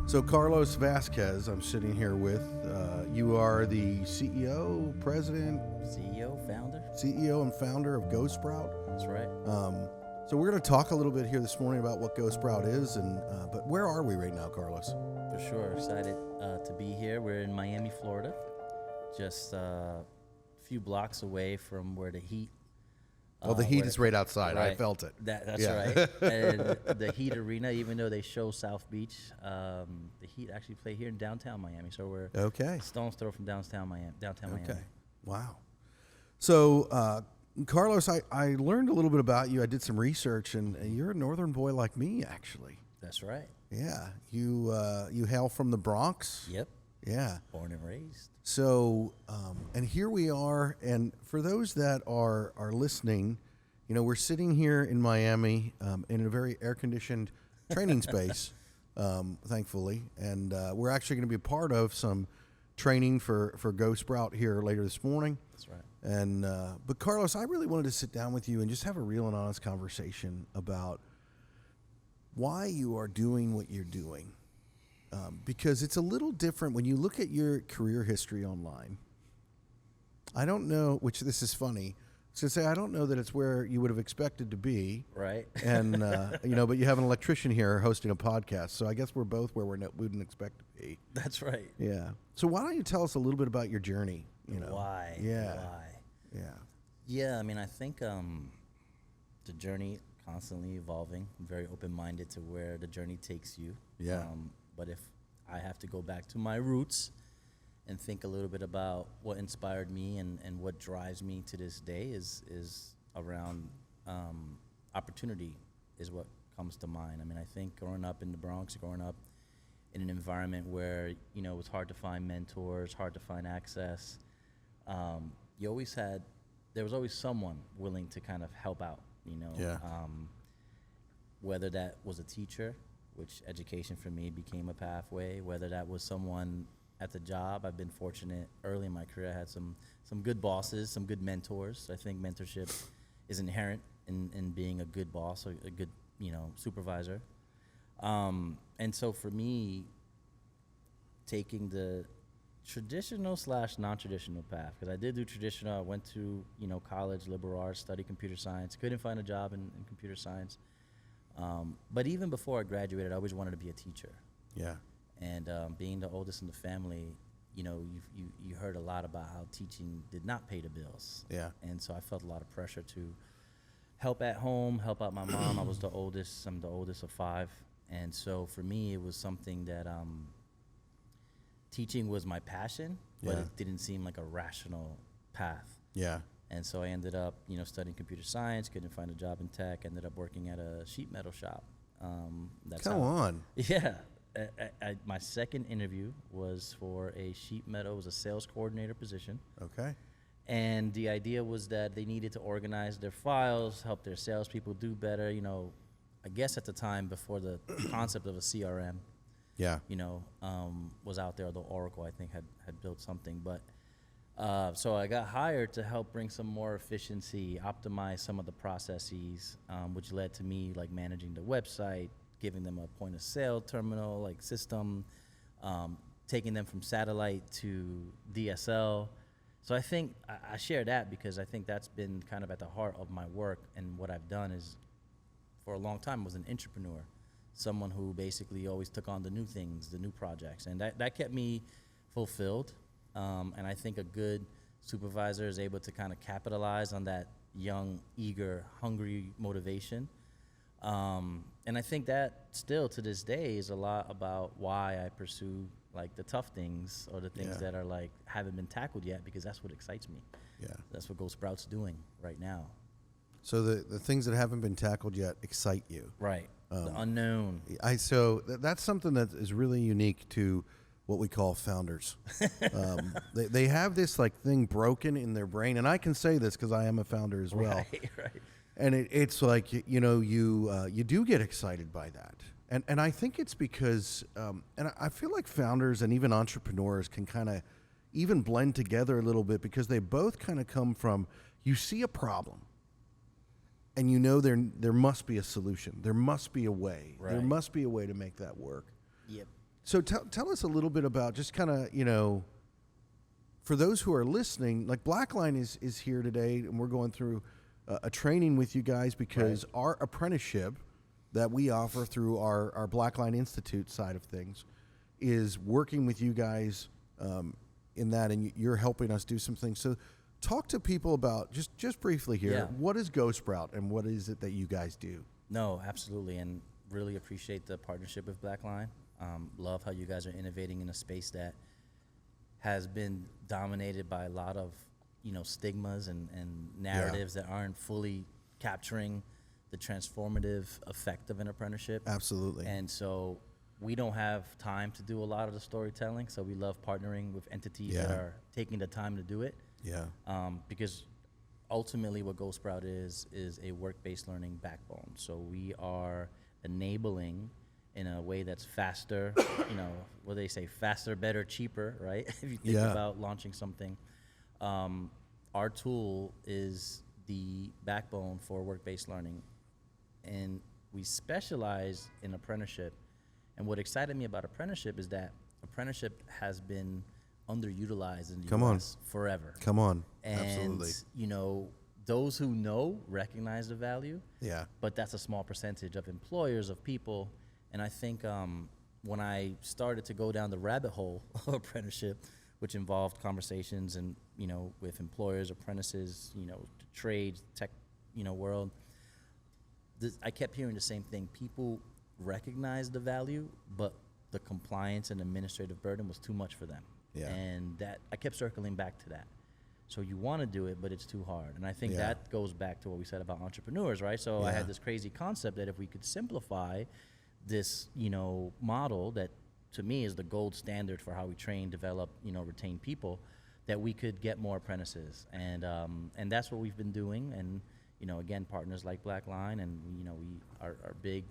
So Carlos Vazquez, I'm sitting here with. You are the CEO, president, CEO and founder of Go Sprout. That's right. So we're going to talk a little bit here this morning about what Go Sprout is, and but where are we right now, Carlos? For sure. Excited to be here. We're in Miami, Florida, just a few blocks away from where the Heat. The Heat is right outside. Right. I felt it. That's right. And the Heat Arena, even though they show South Beach, the Heat actually play here in downtown Miami. So we're okay. Stone's throw from downtown Miami. Okay. Wow. So, Carlos, I learned a little bit about you. I did some research, and you're a northern boy like me, actually. That's right. Yeah. You hail from the Bronx. Yep. Yeah. Born and raised. So, and here we are. And for those that are listening, you know, we're sitting here in Miami in a very air-conditioned training space, thankfully. And we're actually going to be a part of some training for Go Sprout here later this morning. That's right. And but Carlos, I really wanted to sit down with you and just have a real and honest conversation about why you are doing what you're doing. Because it's a little different when you look at your career history online. I don't know, which this is funny. So say I don't know that it's where you would have expected to be. Right. And, you know, but you have an electrician here hosting a podcast. So I guess we're both where we wouldn't expect to be. That's right. Yeah. So why don't you tell us a little bit about your journey? You know? Why? Yeah. Why? Yeah. Yeah, I mean, I think the journey constantly evolving. I'm very open-minded to where the journey takes you. Yeah. But if I have to go back to my roots and think a little bit about what inspired me and what drives me to this day is around opportunity is what comes to mind. I mean, I think growing up in the Bronx, growing up in an environment where, you know, it was hard to find mentors, hard to find access, there was always someone willing to kind of help out, you know. Yeah. Whether that was a teacher, which education for me became a pathway, whether that was someone at the job. I've been fortunate early in my career. I had some good bosses, some good mentors. I think mentorship is inherent in being a good boss or a good, you know, supervisor. And so for me, taking the traditional / non-traditional path, because I did do traditional. I went to, you know, college, liberal arts, studied computer science. Couldn't find a job in computer science. But even before I graduated, I always wanted to be a teacher. Yeah. And being the oldest in the family, you know, you heard a lot about how teaching did not pay the bills. Yeah. And so I felt a lot of pressure to help at home, help out my mom. I was the oldest. I'm the oldest of 5. And so for me, it was something that teaching was my passion, but it didn't seem like a rational path. Yeah. And so I ended up, you know, studying computer science, couldn't find a job in tech, ended up working at a sheet metal shop. Come on. Yeah. My second interview was for a sheet metal, it was a sales coordinator position. Okay. And the idea was that they needed to organize their files, help their salespeople do better. You know, I guess at the time before the concept of a CRM, Yeah. you know, was out there, although Oracle, I think, had built something. But so I got hired to help bring some more efficiency, optimize some of the processes, which led to me like managing the website, giving them a point of sale terminal like system, taking them from satellite to DSL. So I think I share that because I think that's been kind of at the heart of my work, and what I've done is for a long time was an entrepreneur, someone who basically always took on the new things, the new projects, and that kept me fulfilled. And I think a good supervisor is able to kind of capitalize on that young, eager, hungry motivation. And I think that still to this day is a lot about why I pursue like the tough things or the things that are like haven't been tackled yet, because that's what excites me. Yeah. That's what Go Sprout's doing right now. So the things that haven't been tackled yet excite you. Right. The unknown. So that's something that is really unique to what we call founders. They have this like thing broken in their brain, and I can say this because I am a founder as well. Right. And it's like, you know, you do get excited by that. And I think it's because, and I feel like founders and even entrepreneurs can kind of even blend together a little bit, because they both kind of come from, you see a problem and you know there must be a solution. There must be a way. Right. There must be a way to make that work. Yep. So tell us a little bit about just kind of, for those who are listening, like Blackline is here today, and we're going through a training with you guys because our apprenticeship that we offer through our Blackline Institute side of things is working with you guys in that, and you're helping us do some things. So talk to people about, just briefly here, what is Go Sprout and what is it that you guys do? No, absolutely, and really appreciate the partnership with Blackline. Love how you guys are innovating in a space that has been dominated by a lot of, stigmas and narratives that aren't fully capturing the transformative effect of an apprenticeship. Absolutely. And so we don't have time to do a lot of the storytelling, so we love partnering with entities that are taking the time to do it. Yeah. Because ultimately what Go Sprout is a work-based learning backbone. So we are enabling in a way that's faster, what they say, faster, better, cheaper, right? If you think about launching something, our tool is the backbone for work-based learning. And we specialize in apprenticeship. And what excited me about apprenticeship is that apprenticeship has been underutilized in the US forever. Come on. And, absolutely. Those who know recognize the value. Yeah. But that's a small percentage of employers, of people. And I think when I started to go down the rabbit hole of apprenticeship, which involved conversations and, with employers, apprentices, trades, tech, world, I kept hearing the same thing. People recognize the value, but the compliance and administrative burden was too much for them. Yeah. And that I kept circling back to that. So you want to do it, but it's too hard. And I think that goes back to what we said about entrepreneurs, right? So I had this crazy concept that if we could simplify this, model that to me is the gold standard for how we train, develop, retain people, that we could get more apprentices. And that's what we've been doing. And, again, partners like Blackline and, our big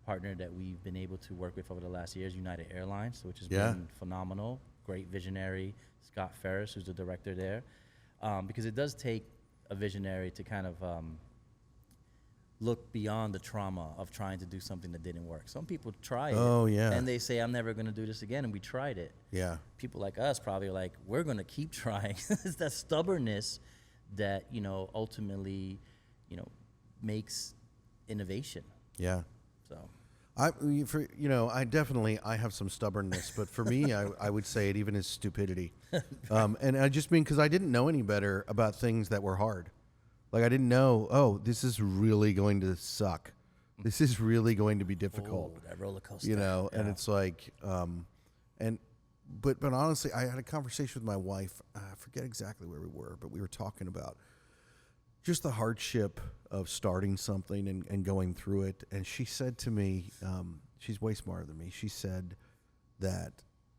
partner that we've been able to work with over the last year is United Airlines, which has been phenomenal. Great visionary, Scott Ferris, who's the director there. Because it does take a visionary to kind of look beyond the trauma of trying to do something that didn't work. Some people try it, and they say, I'm never going to do this again, and we tried it. Yeah. People like us probably are like, we're going to keep trying. It's that stubbornness that, ultimately, makes innovation. Yeah. So. I have some stubbornness, but for me, I would say it even is stupidity. And I just mean because I didn't know any better about things that were hard. Like I didn't know, this is really going to suck. This is really going to be difficult. Oh, that roller coaster. And it's like, but honestly, I had a conversation with my wife. I forget exactly where we were, but we were talking about just the hardship of starting something and going through it. And she said to me, she's way smarter than me. She said that,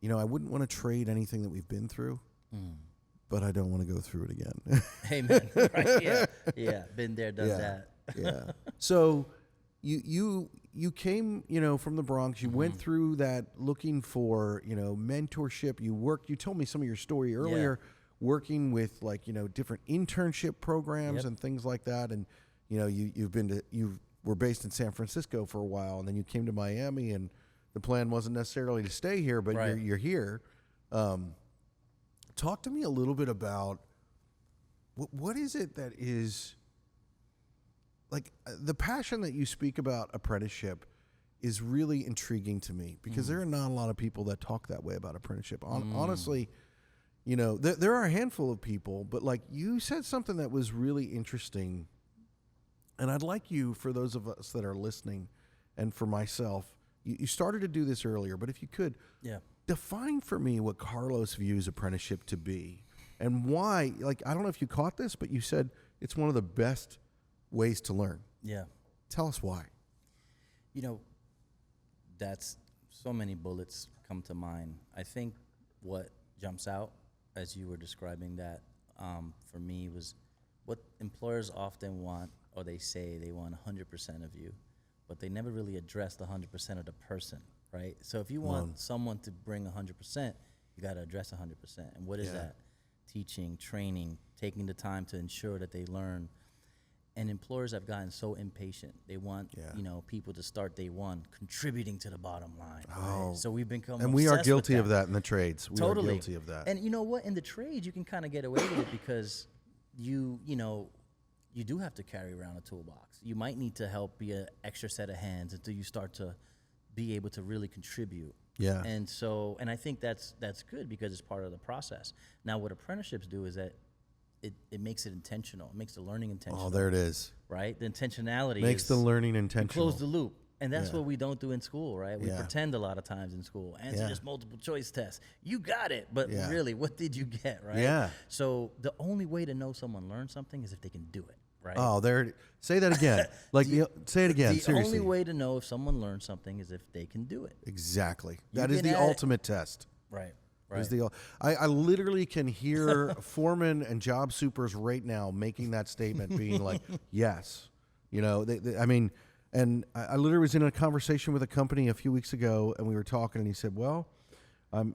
I wouldn't want to trade anything that we've been through, but I don't want to go through it again. Amen. Right? Yeah. Been there, done that. Yeah. So you came, from the Bronx. You went through that looking for, mentorship. You told me some of your story earlier. Yeah. Working with different internship programs and things like that, and you were based in San Francisco for a while, and then you came to Miami, and the plan wasn't necessarily to stay here, but you're here. Talk to me a little bit about what is it that is like the passion that you speak about apprenticeship is really intriguing to me because there are not a lot of people that talk that way about apprenticeship. Honestly. There are a handful of people, but you said something that was really interesting. And I'd like you, for those of us that are listening and for myself, you started to do this earlier, but if you could, define for me what Carlos views apprenticeship to be and why, I don't know if you caught this, but you said it's one of the best ways to learn. Yeah. Tell us why. That's so many bullets come to mind. I think what jumps out as you were describing that, for me was what employers often want, or they say they want 100% of you, but they never really address the 100% of the person, right? So if you want someone to bring 100%, you got to address 100%. And what is that? Teaching, training, taking the time to ensure that they learn. And employers have gotten so impatient. They want, people to start day one contributing to the bottom line. Oh. Right? So we've become And we are obsessed guilty with of that in the trades. We are Totally. guilty of that. And you know what? In the trades, you can kind of get away with it because you do have to carry around a toolbox. You might need to help be an extra set of hands until you start to be able to really contribute. Yeah. And I think that's good because it's part of the process. Now, what apprenticeships do is that it makes it intentional. It makes the learning intentional. Oh, there it is. Right? The intentionality Makes the learning intentional. close the loop. And that's what we don't do in school, right? We pretend a lot of times in school. Answer just multiple choice tests. You got it. But really, what did you get, right? Yeah. So the only way to know someone learned something is if they can do it, right? Oh, there. Say that again. Say it again. The Seriously. only way to know if someone learned something is if they can do it. Exactly. You That is can the add it. ultimate test. Right. Is I literally can hear foremen and job supers right now making that statement, being like, yes. I mean, and I literally was in a conversation with a company a few weeks ago, and we were talking, and he said, well, I'm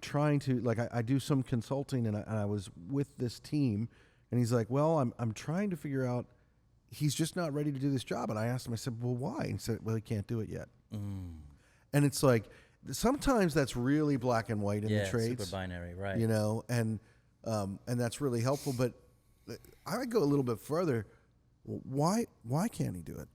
trying to, like, I do some consulting, and I was with this team, and he's like, well, I'm trying to figure out, he's just not ready to do this job. And I asked him, I said, well, why? And he said, well, he can't do it yet. And it's like, sometimes that's really black and white in the trades. Super binary, right? And that's really helpful. But I would go a little bit further. Why can't he do it?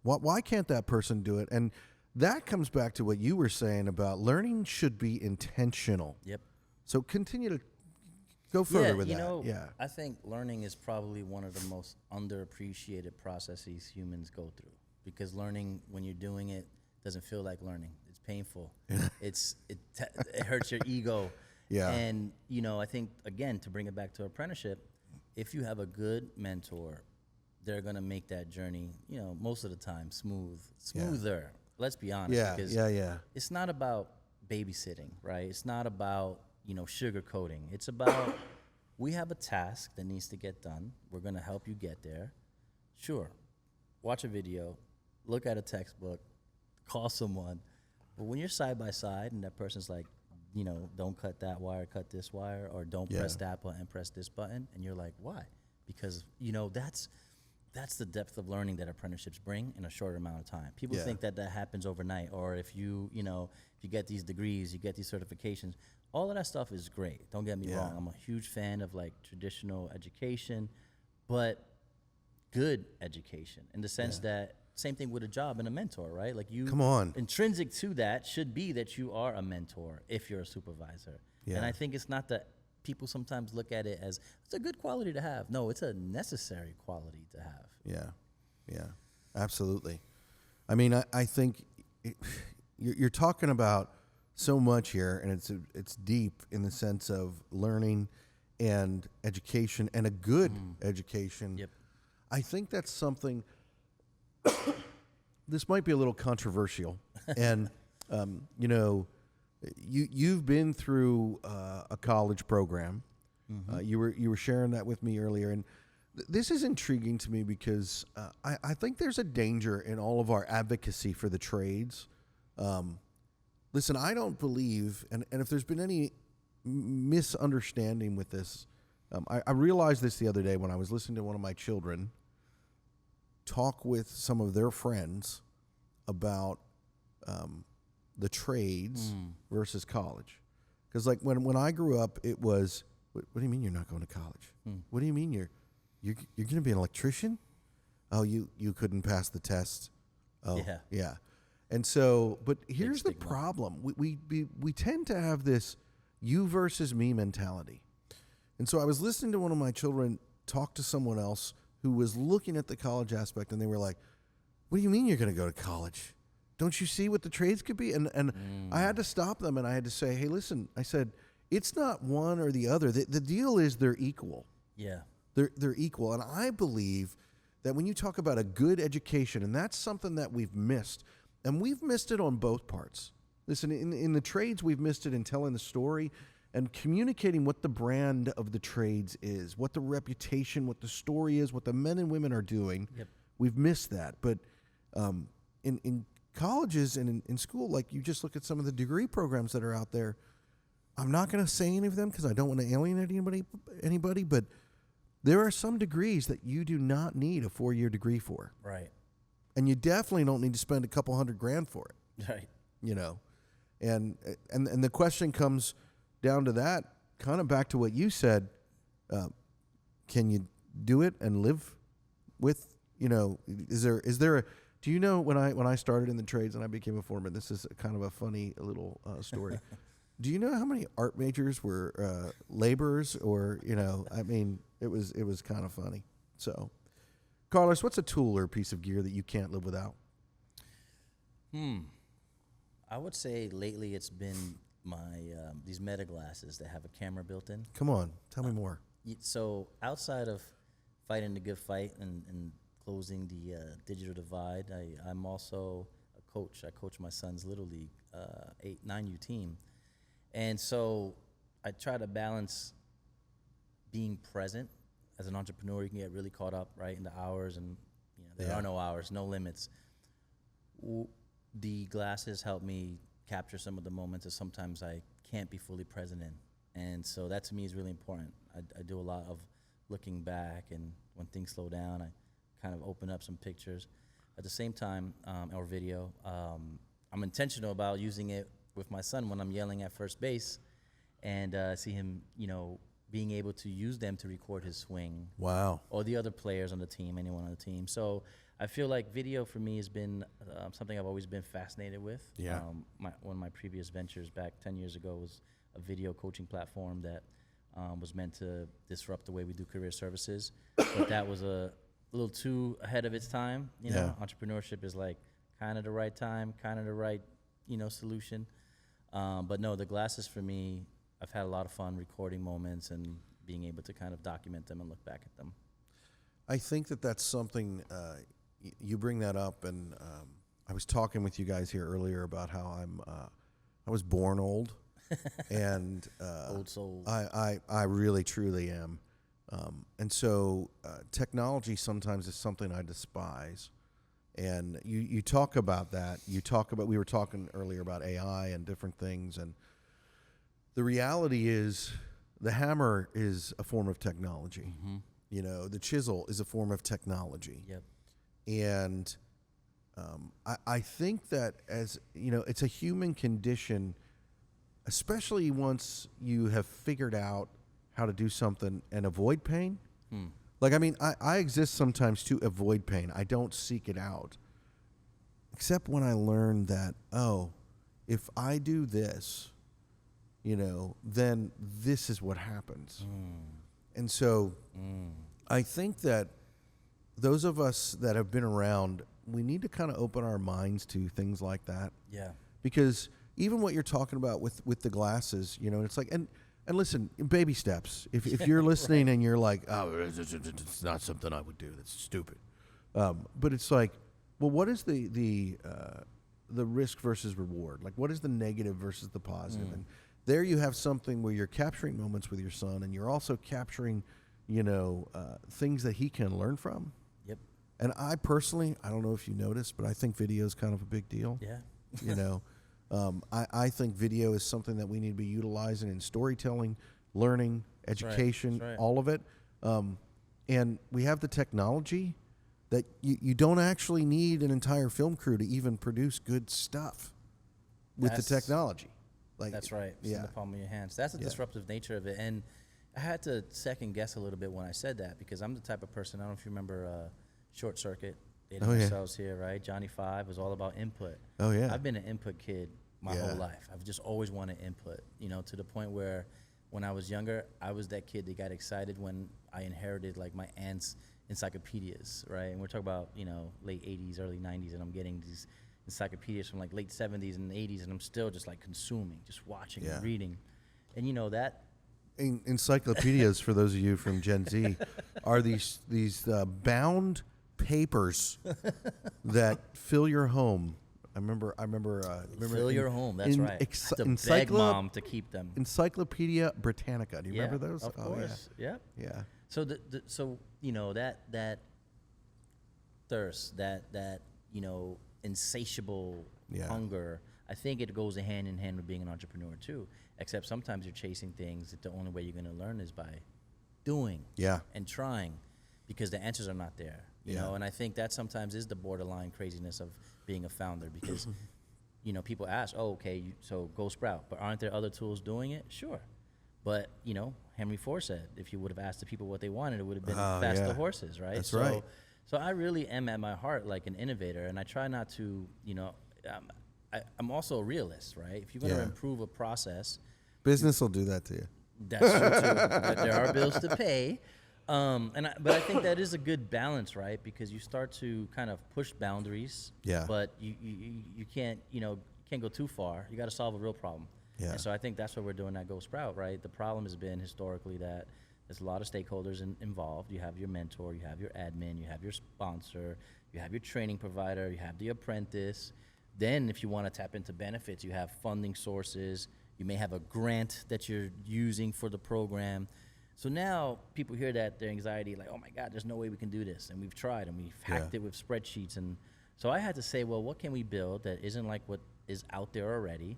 Why can't that person do it? And that comes back to what you were saying about learning should be intentional. Yep. So continue to go further with that. I think learning is probably one of the most underappreciated processes humans go through, because learning, when you're doing it, doesn't feel like learning. It's painful. It hurts your ego. Yeah. And I think, again, to bring it back to apprenticeship, if you have a good mentor, they're gonna make that journey, most of the time smoother. Let's be honest. Because it's not about babysitting, right? It's not about sugarcoating. It's about, we have a task that needs to get done. We're gonna help you get there. Sure, watch a video, look at a textbook, call someone. But when you're side by side and that person's like, don't cut that wire, cut this wire, or don't press that button, press this button, and you're like, why? Because that's the depth of learning that apprenticeships bring in a shorter amount of time. People think that happens overnight, or if you get these degrees, you get these certifications. All of that stuff is great. Don't get me wrong. I'm a huge fan of like traditional education, but good education in the sense that same thing with a job and a mentor, right? Like Come on. Intrinsic to that should be that you are a mentor if you're a supervisor. Yeah. And I think it's not that people sometimes look at it as it's a good quality to have. No, it's a necessary quality to have. Yeah, absolutely. I mean, I think you're talking about so much here, and it's deep in the sense of learning and education, and a good education. Yep. I think that's something. This might be a little controversial, and you've been through a college program. You were sharing that with me earlier, and this is intriguing to me because I think there's a danger in all of our advocacy for the trades. Listen, I don't believe, and if there's been any misunderstanding with this, I realized this the other day when I was listening to one of my children talk with some of their friends about the trades versus college. Because like when I grew up, it was, what do you mean you're not going to college? What do you mean you're going to be an electrician? Oh, you couldn't pass the test. Oh, yeah. And so, but here's the problem. We tend to have this you versus me mentality. And so I was listening to one of my children talk to someone else who was looking at the college aspect, and they were like, what do you mean you're going to go to college? Don't you see what the trades could be? And I had to stop them, and I had to say, hey, listen, I said, it's not one or the other. The deal is they're equal. Yeah. They're equal. And I believe that when you talk about a good education, and that's something that we've missed, and we've missed it on both parts. Listen, in the trades, we've missed it in telling the story and communicating what the brand of the trades is, what the reputation, what the story is, what the men and women are doing. Yep. We've missed that. But in colleges and in school, like you just look at some of the degree programs that are out there. I'm not going to say any of them because I don't want to alienate anybody, but There are some degrees that you do not need a 4-year degree for. Right. And you definitely don't need to spend a couple $100,000 for it. Right. You know, and the question comes down to that, kind of back to what you said. Can you do it and live with, you know, is there a, do you know when I started in the trades and I became a foreman, this is kind of a funny little story. Do you know how many art majors were laborers, or, you know, I mean, it was kind of funny. So, Carlos, what's a tool or a piece of gear that you can't live without? I would say lately it's been my these meta glasses that have a camera built in. Come on, tell me more. So outside of fighting the good fight and closing the digital divide, I'm also a coach. I coach my son's Little League 9U team. And so I try to balance being present. As an entrepreneur, you can get really caught up, right, in the hours, and you know, there are no hours, no limits. The glasses help me capture some of the moments that sometimes I can't be fully present in. And so that to me is really important. I do a lot of looking back, and when things slow down, I kind of open up some pictures. At the same time, or video, I'm intentional about using it with my son when I'm yelling at first base, and see him, you know, being able to use them to record his swing. Wow. Or the other players on the team, anyone on the team. So I feel like video for me has been something I've always been fascinated with. Yeah. One of my previous ventures back 10 years ago was a video coaching platform that was meant to disrupt the way we do career services. But that was a little too ahead of its time. You know, entrepreneurship is like kind of the right time, kind of the right, you know, solution. But no, the glasses for me, I've had a lot of fun recording moments and being able to kind of document them and look back at them. I think that's something, you bring that up, and I was talking with you guys here earlier about how I was born old, and Old soul. I really truly am, and so technology sometimes is something I despise, and you talk about that. We were talking earlier about AI and different things, and the reality is the hammer is a form of technology. Mm-hmm. You know, the chisel is a form of technology. Yep. And I think that, as you know, it's a human condition, especially once you have figured out how to do something and avoid pain. Like, I mean, I exist sometimes to avoid pain. I don't seek it out. Except when I learn that, oh, if I do this, you know, then this is what happens. And so I think that those of us that have been around, we need to kind of open our minds to things like that. Yeah. Because even what you're talking about with the glasses, you know, it's like, and listen, baby steps. If you're listening Right. and you're like, oh, it's not something I would do, that's stupid. But it's like, well, what is the risk versus reward? Like, what is the negative versus the positive? And there you have something where you're capturing moments with your son, and you're also capturing, you know, things that he can learn from. Yep. And I personally, I don't know if you noticed, but I think video is kind of a big deal. Yeah. You know, I think video is something that we need to be utilizing in storytelling, learning, education, That's right. all of it. And we have the technology that you don't actually need an entire film crew to even produce good stuff with the technology. Like, That's right. It's in the palm of your hands. That's the disruptive nature of it. And I had to second guess a little bit when I said that, because I'm the type of person, I don't know if you remember Short Circuit, dating ourselves here, right? Johnny Five was all about input. Oh, yeah. I've been an input kid my whole life. I've just always wanted input, you know, to the point where when I was younger, I was that kid that got excited when I inherited like my aunt's encyclopedias, right? And we're talking about, you know, late 80s, early 90s, and I'm getting these encyclopedias from like late 70s and 80s, and I'm still just like consuming, just watching and reading. And you know that encyclopedias, for those of you from Gen Z, are these bound papers that fill your home. I remember fill your home. That's right. To beg mom to keep them. Encyclopedia Britannica. Do you remember those? Of course. Yeah. Yeah. So so you know that thirst, that you know, insatiable hunger, I think it goes hand in hand with being an entrepreneur too. Except sometimes you're chasing things that the only way you're going to learn is by doing Yeah. and trying, because the answers are not there, you know. And I think that sometimes is the borderline craziness of being a founder, because you know, people ask, oh, okay, so go Sprout, but aren't there other tools doing it? Sure. But, you know, Henry Ford said, if you would have asked the people what they wanted, it would have been faster horses, right? That's right. So I really am at my heart like an innovator, and I try not to, you know, I'm also a realist, right? If you're going to improve a process, Business will do that to you. that's true too. But there are bills to pay. But I think that is a good balance, right? Because you start to kind of push boundaries, but you can't, you know, can't go too far. You got to solve a real problem. Yeah. And so I think that's what we're doing at Go Sprout, right? The problem has been historically that there's a lot of stakeholders involved. You have your mentor, you have your admin, you have your sponsor, you have your training provider, you have the apprentice. Then if you want to tap into benefits, you have funding sources. You may have a grant that you're using for the program. So now people hear that, their anxiety, like, oh my God, there's no way we can do this. And we've tried, and we've hacked it with spreadsheets. And so I had to say, well, what can we build that isn't like what is out there already,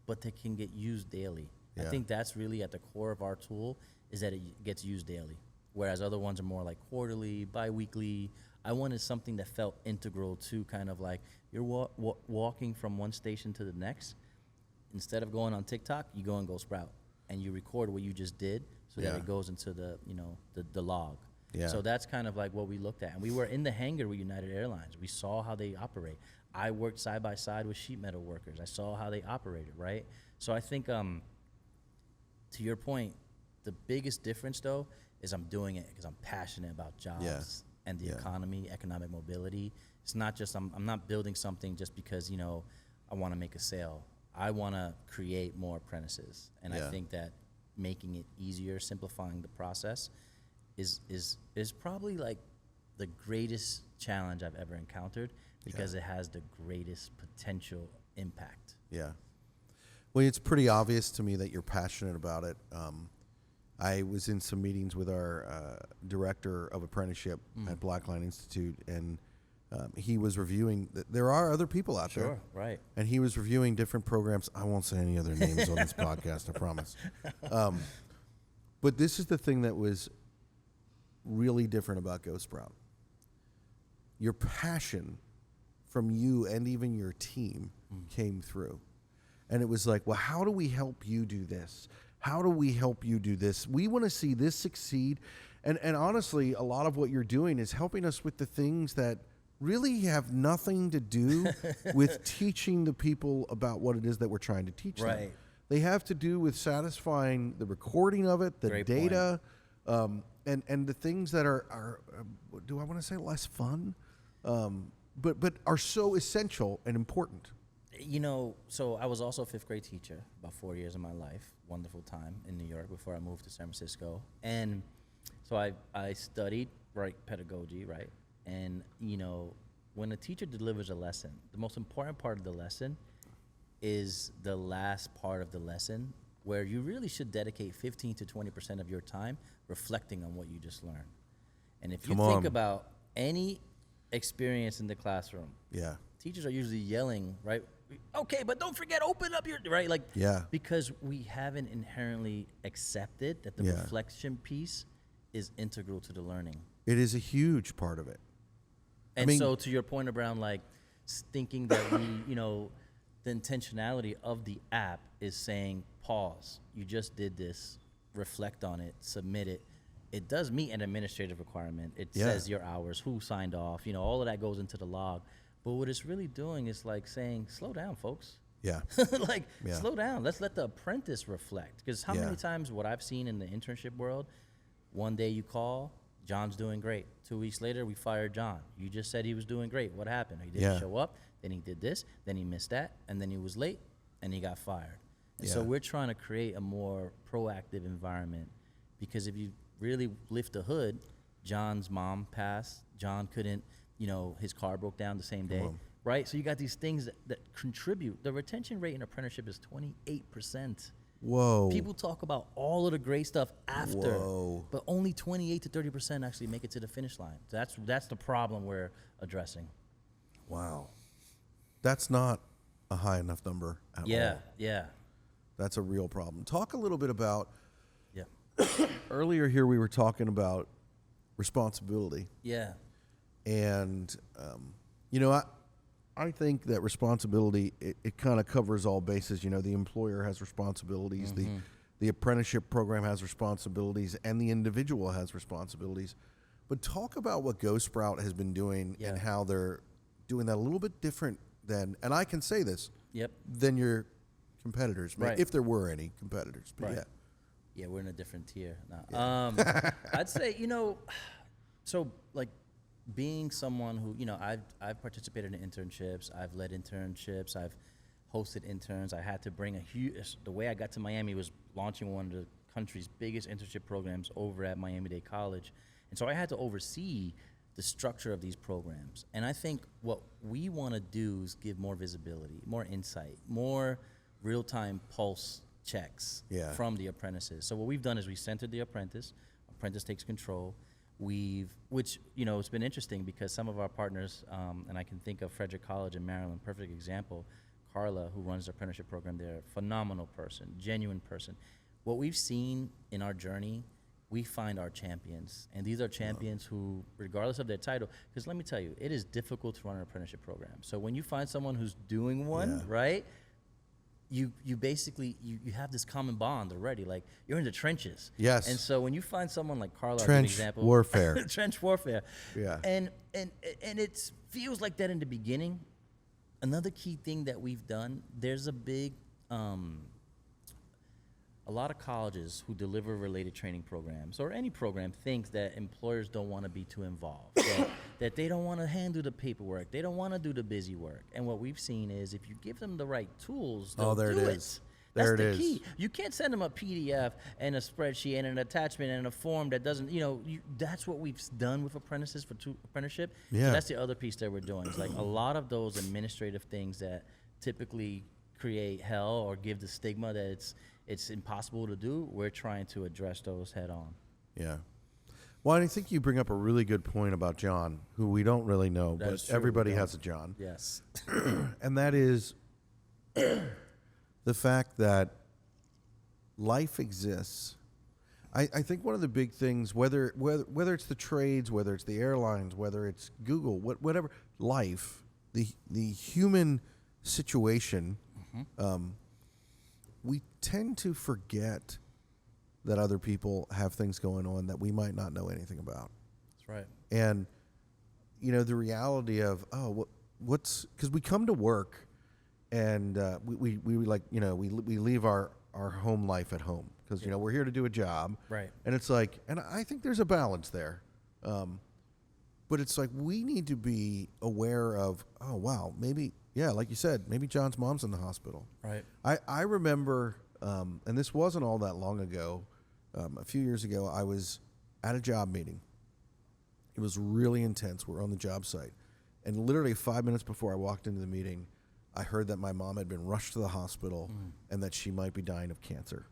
but that can get used daily? I think that's really at the core of our tool, is that it gets used daily. Whereas other ones are more like quarterly, bi-weekly. I wanted something that felt integral to kind of like you're walking from one station to the next. Instead of going on TikTok, you go and Go Sprout, and you record what you just did, so that it goes into the, you know, the log. So that's kind of like what we looked at. And we were in the hangar with United Airlines. We saw how they operate. I worked side by side with sheet metal workers. I saw how they operated, right? So I think, to your point, the biggest difference though is I'm doing it because I'm passionate about jobs and the economy, economic mobility. It's not just, I'm not building something just because, you know, I want to make a sale. I want to create more apprentices. And I think that making it easier, simplifying the process is probably like the greatest challenge I've ever encountered, because it has the greatest potential impact. Yeah. Well, it's pretty obvious to me that you're passionate about it. I was in some meetings with our director of apprenticeship at Blackline Institute, and he was reviewing. There are other people out there. Sure, right. And he was reviewing different programs. I won't say any other names on this podcast, I promise. But this is the thing that was really different about Go Sprout. Your passion from you and even your team came through. And it was like, well, how do we help you do this? How do we help you do this? We want to see this succeed. And honestly, a lot of what you're doing is helping us with the things that really have nothing to do with teaching the people about what it is that we're trying to teach them. They have to do with satisfying the recording of it, the data, and the things that are do I want to say less fun, but are so essential and important. You know, so I was also a fifth grade teacher about 4 years of my life. Wonderful time in New York before I moved to San Francisco. And so I studied pedagogy, right? And, you know, when a teacher delivers a lesson, the most important part of the lesson is the last part of the lesson, where you really should dedicate 15 to 20% of your time reflecting on what you just learned. And if you think about any experience in the classroom, teachers are usually yelling, right? Okay, but don't forget, open up your, right? Like, because we haven't inherently accepted that the reflection piece is integral to the learning. It is a huge part of it. And so to your point around like thinking that we, you know, the intentionality of the app is saying, pause, you just did this, reflect on it, submit it. It does meet an administrative requirement. It says your hours, who signed off, you know, all of that goes into the log. But what it's really doing is like saying, slow down, folks. Slow down. Let's let the apprentice reflect. Because how many times what I've seen in the internship world, one day you call, John's doing great. 2 weeks later, we fired John. You just said he was doing great. What happened? He didn't show up. Then he did this. Then he missed that. And then he was late. And he got fired. And so we're trying to create a more proactive environment. Because if you really lift the hood, John's mom passed. John couldn't, you know, his car broke down the same day. Right? So you got these things that contribute. The retention rate in apprenticeship is 28%. Whoa. People talk about all of the great stuff after, but only 28 to 30% actually make it to the finish line. That's the problem we're addressing. Wow. That's not a high enough number at all. Yeah. That's a real problem. Talk a little bit about Earlier here we were talking about responsibility, Yeah. and I think that responsibility it kind of covers all bases. The employer has responsibilities, the apprenticeship program has responsibilities, and the individual has responsibilities. But talk about what Go Sprout has been doing Yeah. and how they're doing that a little bit different than, and I can say this, Yep. than your competitors, Right. if there were any competitors. But Right. yeah. Yeah, we're in a different tier now. Yeah. I'd say, so like being someone who, I've participated in internships, I've led internships, I've hosted interns. I had to bring the way I got to Miami was launching one of the country's biggest internship programs over at Miami-Dade College. And so I had to oversee the structure of these programs. And I think what we want to do is give more visibility, more insight, more real-time pulse checks Yeah. from the apprentices. So what we've done is we centered the apprentice. Apprentice takes control. Which it's been interesting because some of our partners, and I can think of Frederick College in Maryland, perfect example. Carla, who runs the apprenticeship program there, phenomenal person, genuine person. What we've seen in our journey, we find our champions, and these are champions who, regardless of their title, because let me tell you, it is difficult to run an apprenticeship program. So when you find someone who's doing one, Yeah. right? You basically you have this common bond already. Like you're in the trenches. Yes. And so when you find someone like Carla, as an Trench example, warfare. trench warfare. Yeah. And it feels like that in the beginning. Another key thing that we've done, there's a big, a lot of colleges who deliver related training programs or any program think that employers don't want to be too involved, that they don't want to handle the paperwork, they don't want to do the busy work. And what we've seen is if you give them the right tools, they'll there do it it. is. That's There it the is. key. You can't send them a PDF and a spreadsheet and an attachment and a form that doesn't, that's what we've done with apprentices for apprenticeship. Yeah. So that's the other piece that we're doing. It's like a lot of those administrative things that typically create hell or give the stigma that it's impossible to do. We're trying to address those head on. Yeah. Well, I think you bring up a really good point about John, who we don't really know, That but is true, everybody we don't. has a John. Yes. And that is the fact that life exists. I think one of the big things, whether it's the trades, whether it's the airlines, whether it's Google, whatever, life, the human situation, we tend to forget that other people have things going on that we might not know anything about. That's right. And the reality of what's because we come to work and we leave our home life at home because we're here to do a job, Right. and it's like, and I think there's a balance there, but it's like we need to be aware of maybe like you said, maybe John's mom's in the hospital. Right. I remember, and this wasn't all that long ago, a few years ago, I was at a job meeting. It was really intense. We're on the job site. And literally 5 minutes before I walked into the meeting, I heard that my mom had been rushed to the hospital and that she might be dying of cancer.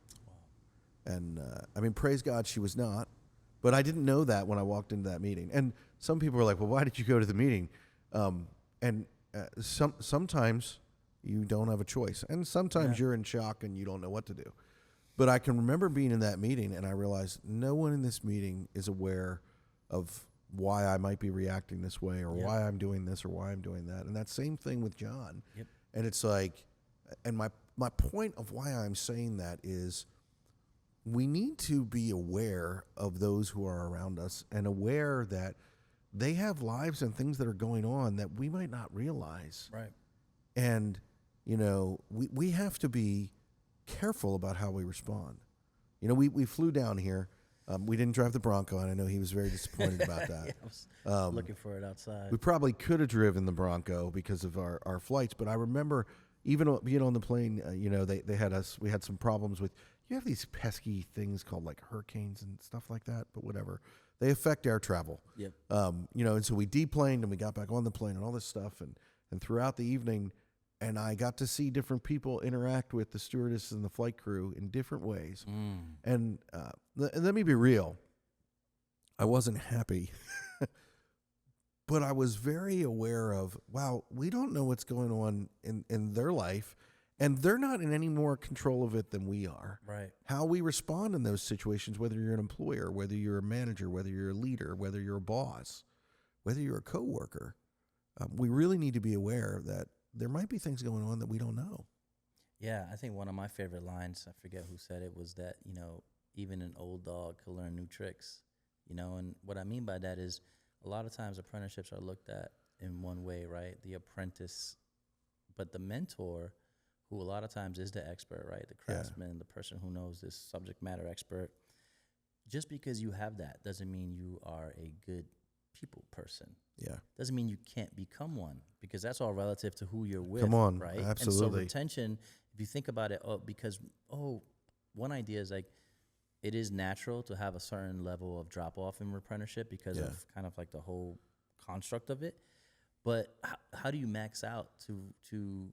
And praise God, she was not. But I didn't know that when I walked into that meeting. And some people were like, well, why did you go to the meeting? Sometimes you don't have a choice. And sometimes you're in shock and you don't know what to do. But I can remember being in that meeting and I realized no one in this meeting is aware of why I might be reacting this way or why I'm doing this or why I'm doing that. And that same thing with John. Yep. And it's like, and my point of why I'm saying that is we need to be aware of those who are around us and aware that they have lives and things that are going on that we might not realize. Right. And, we have to be careful about how we respond. We flew down here. We didn't drive the Bronco, and I know he was very disappointed about that. I was looking for it outside. We probably could have driven the Bronco because of our flights, but I remember even being on the plane, we had some problems with, you have these pesky things called like hurricanes and stuff like that, but whatever. They affect air travel. Yep. And so we deplaned and we got back on the plane and all this stuff, and throughout the evening, and I got to see different people interact with the stewardess and the flight crew in different ways. And let me be real. I wasn't happy, but I was very aware of, wow, we don't know what's going on in their life. And they're not in any more control of it than we are. Right. How we respond in those situations, whether you're an employer, whether you're a manager, whether you're a leader, whether you're a boss, whether you're a coworker, we really need to be aware that there might be things going on that we don't know. Yeah, I think one of my favorite lines, I forget who said it, was that, even an old dog can learn new tricks, and what I mean by that is a lot of times apprenticeships are looked at in one way, right? The apprentice, but the mentor, who a lot of times is the expert, right? The craftsman, the person who knows this subject matter expert. Just because you have that doesn't mean you are a good people person. Yeah. Doesn't mean you can't become one, because that's all relative to who you're with. Come on, right? absolutely. And so retention, if you think about it, one idea is like, it is natural to have a certain level of drop off in apprenticeship because of kind of like the whole construct of it. But how do you max out to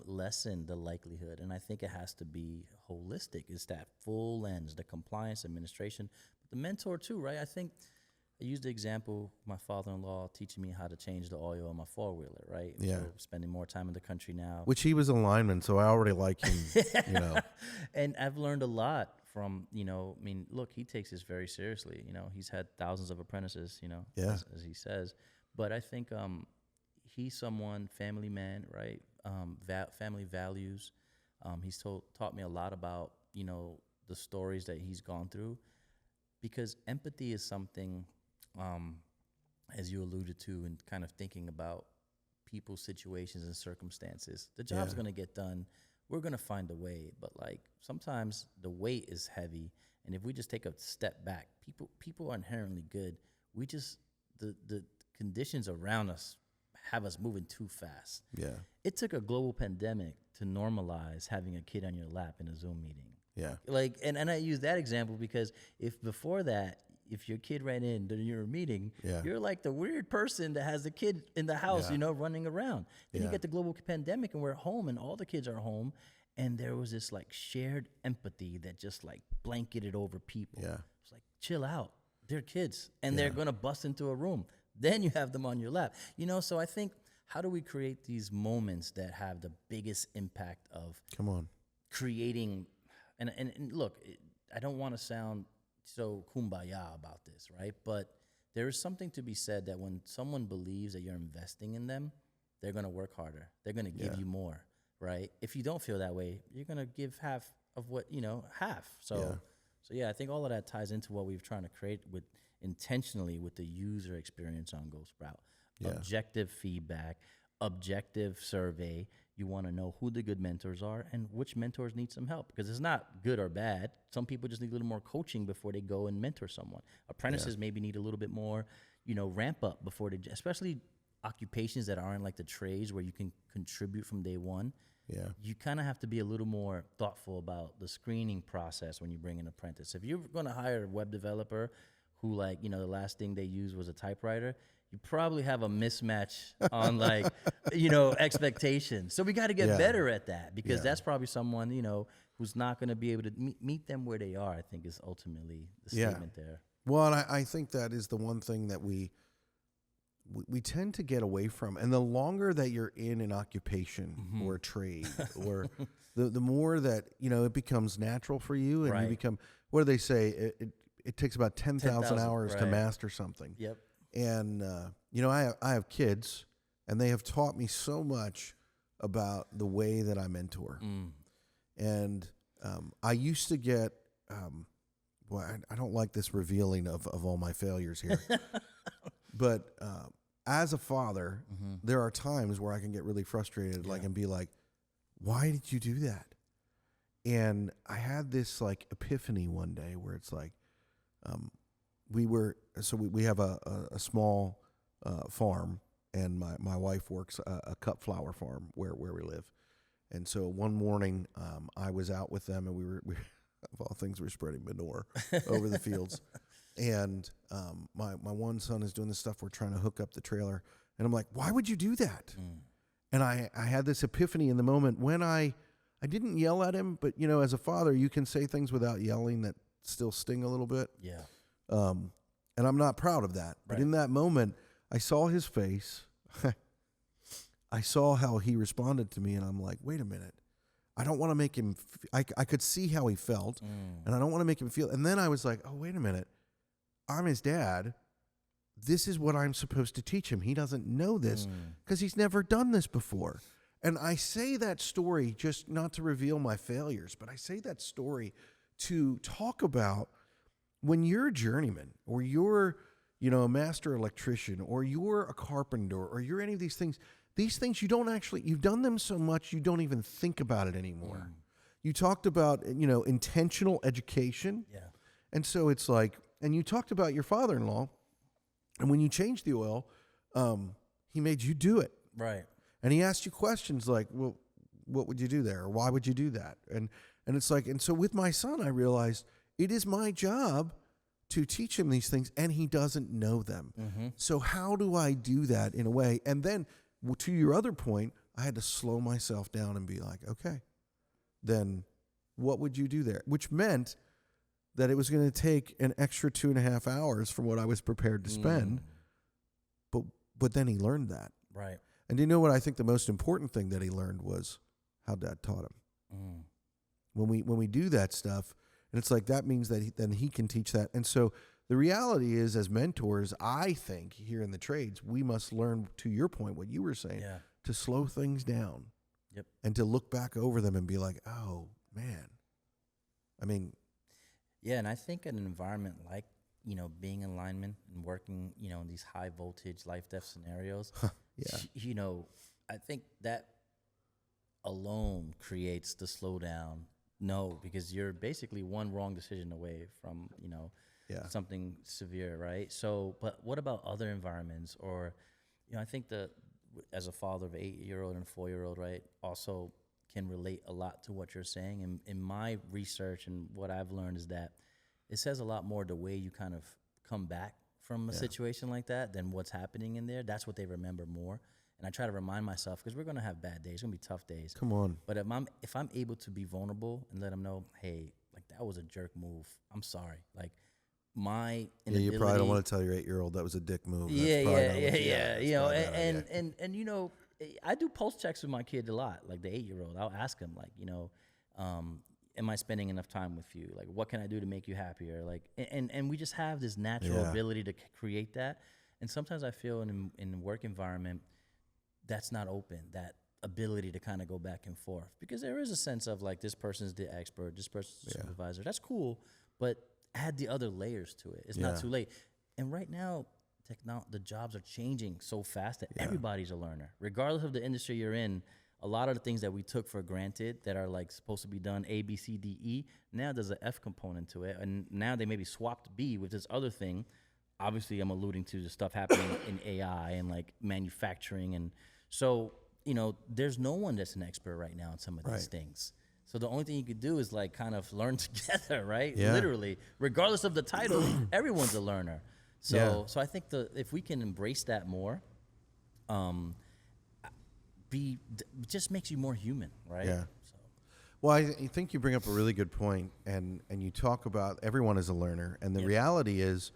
lessen the likelihood? And I think it has to be holistic. It's that full lens, the compliance, administration, but the mentor too, right? I think I used the example, my father-in-law teaching me how to change the oil on my four-wheeler, right? Yeah. So spending more time in the country now. Which he was a lineman, so I already like him, And I've learned a lot from, look, he takes this very seriously. He's had thousands of apprentices, as he says. But I think he's someone, family man, right? Family values. He's taught me a lot about, the stories that he's gone through, because empathy is something, as you alluded to, and kind of thinking about people's situations and circumstances. The job's going to get done. We're going to find a way, but like sometimes the weight is heavy, and if we just take a step back, people are inherently good. We just the conditions around us have us moving too fast. Yeah. It took a global pandemic to normalize having a kid on your lap in a Zoom meeting. Yeah. Like, and I use that example because if before that, if your kid ran in during your meeting, you're like the weird person that has the kid in the house, running around. Then you get the global pandemic and we're home and all the kids are home. And there was this like shared empathy that just like blanketed over people. Yeah. It's like, chill out. They're kids and they're going to bust into a room. Then you have them on your lap. So I think, how do we create these moments that have the biggest impact of creating, and look, I don't want to sound so kumbaya about this, right? But there is something to be said that when someone believes that you're investing in them, they're going to work harder. They're going to give you more, right? If you don't feel that way, you're going to give half of what, half. So I think all of that ties into what we've trying to create intentionally with the user experience on Go Sprout. Objective feedback, objective survey. You want to know who the good mentors are and which mentors need some help, because it's not good or bad. Some people just need a little more coaching before they go and mentor someone. Apprentices maybe need a little bit more, ramp up before they, especially occupations that aren't like the trades where you can contribute from day one. Yeah. You kind of have to be a little more thoughtful about the screening process when you bring an apprentice. If you're going to hire a web developer who the last thing they used was a typewriter, you probably have a mismatch on expectations. So we got to get better at that, because that's probably someone, who's not going to be able to meet them where they are, I think is ultimately the statement there. Well, and I think that is the one thing that we tend to get away from. And the longer that you're in an occupation or a trade, or the more that, it becomes natural for you, and you become, what do they say? It takes about 10,000 hours to master something. Yep. And, I have kids, and they have taught me so much about the way that I mentor. And I used to get, I don't like this revealing of all my failures here. But as a father, there are times where I can get really frustrated, and be like, why did you do that? And I had this epiphany one day where it's like, we have a small farm, and my wife works a cut flower farm where we live. And so one morning, I was out with them, and we of all things, we were spreading manure over the fields. And my one son is doing this stuff. We're trying to hook up the trailer, and I'm like, why would you do that? And I had this epiphany in the moment when I didn't yell at him, but as a father, you can say things without yelling that still sting a little bit. Yeah. And I'm not proud of that. But in that moment, I saw his face. I saw how he responded to me, and I'm like, wait a minute. I don't want to make him, I could see how he felt, and I don't want to make him feel. And then I was like, oh, wait a minute. I'm his dad. This is what I'm supposed to teach him. He doesn't know this because he's never done this before. And I say that story just not to reveal my failures, but I say that story to talk about when you're a journeyman or you're, a master electrician or you're a carpenter or you're any of these things you don't actually, you've done them so much you don't even think about it anymore. You talked about, intentional education. Yeah. And so it's like, and you talked about your father-in-law, and when you changed the oil, he made you do it. Right. And he asked you questions like, well, what would you do there? Or why would you do that? And it's like, and so with my son, I realized it is my job to teach him these things, and he doesn't know them. So how do I do that in a way? And then to your other point, I had to slow myself down and be like, okay, then what would you do there? Which meant that it was going to take an extra 2.5 hours from what I was prepared to spend. But then he learned that. Right. And do you know what I think the most important thing that he learned was how Dad taught him. When we do that stuff, and it's like that means that then he can teach that. And so the reality is, as mentors, I think here in the trades, we must learn, to your point, what you were saying, to slow things down. Yep. And to look back over them and be like, oh, man. I mean. Yeah, and I think an environment like, being a lineman and working, in these high voltage life-death scenarios, I think that alone creates the slowdown. No, because you're basically one wrong decision away from, something severe, right? So, but what about other environments? Or, I think that as a father of an 8-year-old and a 4-year-old, right, also can relate a lot to what you're saying. And in my research and what I've learned is that it says a lot more the way you kind of come back from a situation like that than what's happening in there. That's what they remember more. And I try to remind myself, because we're going to have bad days. It's going to be tough days. Come on. But if I'm able to be vulnerable and let them know, hey, like that was a jerk move. I'm sorry. Like my inability. Yeah, you probably don't want to tell your 8-year-old that was a dick move. Yeah. And I do pulse checks with my kid a lot. Like the 8-year-old, I'll ask him, like, am I spending enough time with you? Like, what can I do to make you happier? Like, and we just have this natural ability to create that. And sometimes I feel in a work environment that's not open, that ability to kind of go back and forth, because there is a sense of like, this person's the expert, this person's the supervisor. That's cool, but add the other layers to it. It's not too late. And right now, the jobs are changing so fast that everybody's a learner, regardless of the industry you're in. A lot of the things that we took for granted that are like supposed to be done A, B, C, D, E, now there's an F component to it. And now they maybe swapped B with this other thing. Obviously, I'm alluding to the stuff happening in AI and like manufacturing. And so, there's no one that's an expert right now in some of these things. So the only thing you could do is like kind of learn together, right? Yeah. Literally, regardless of the title, everyone's a learner. So I think if we can embrace that more, just makes you more human, right? Yeah. So. Well, I think you bring up a really good point, and you talk about everyone is a learner, and the reality is,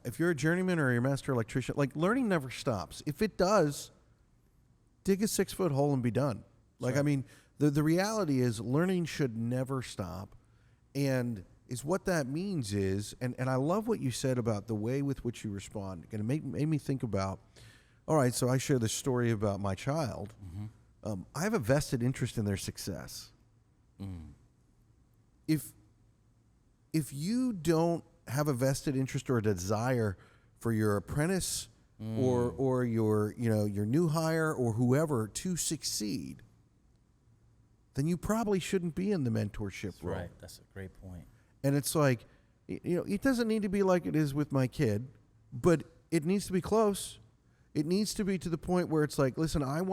if you're a journeyman or you're a master electrician, like learning never stops. If it does, dig a 6-foot hole and be done. Like, I mean, the reality is learning should never stop, and is what that means is, and I love what you said about the way with which you respond. And it made me think about, all right, so I share this story about my child. I have a vested interest in their success. If you don't have a vested interest or a desire for your apprentice or your new hire or whoever to succeed, then you probably shouldn't be in the mentorship role. Right, that's a great point. And it's like, it doesn't need to be like it is with my kid, but it needs to be close. It needs to be to the point where it's like, listen, I'm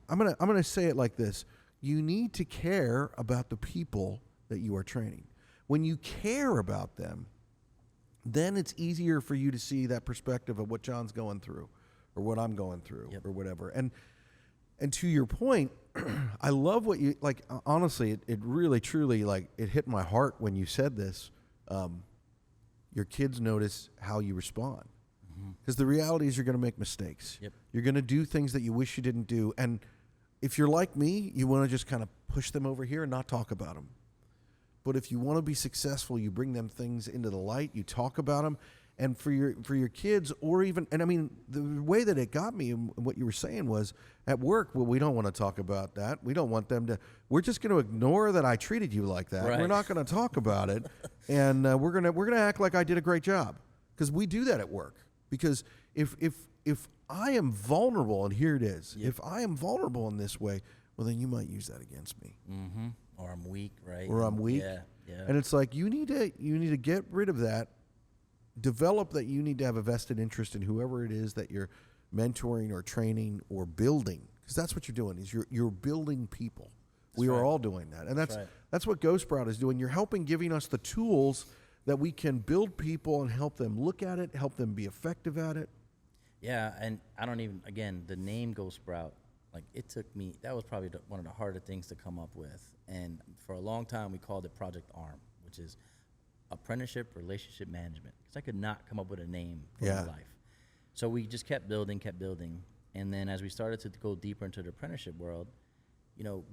gonna say it like this: you need to care about the people that you are training. When you care about them, then it's easier for you to see that perspective of what John's going through, or what I'm going through, or whatever. And to your point, I love what you like. Honestly, it really, truly, like, it hit my heart when you said this. Your kids notice how you respond. Because the reality is you're going to make mistakes. You're going to do things that you wish you didn't do. And if you're like me, you want to just kind of push them over here and not talk about them. But if you want to be successful, you bring them things into the light, you talk about them. And for your kids, or even, and I mean, the way that it got me and what you were saying was at work, well, we don't want to talk about that. We don't want them to, we're just going to ignore that I treated you like that. Right. We're not going to talk about it. And we're going to act like I did a great job, because we do that at work. Because if I am vulnerable, and here it is, if I am vulnerable in this way, well, then you might use that against me. Mm-hmm. Or I'm weak, right? Or I'm weak. Yeah. And it's like, you need to get rid of that. Develop that you need to have a vested interest in whoever it is that you're mentoring or training or building, because that's what you're doing. Is you're building people. We are all doing that, and that's what Go Sprout is doing. You're giving us the tools that we can build people and help them look at it, help them be effective at it. Yeah, and I don't even, again, the name Go Sprout, like it took me, that was probably one of the harder things to come up with, and for a long time we called it Project ARM, which is Apprenticeship Relationship Management, because I could not come up with a name for my life. So we just kept building, and then as we started to go deeper into the apprenticeship world,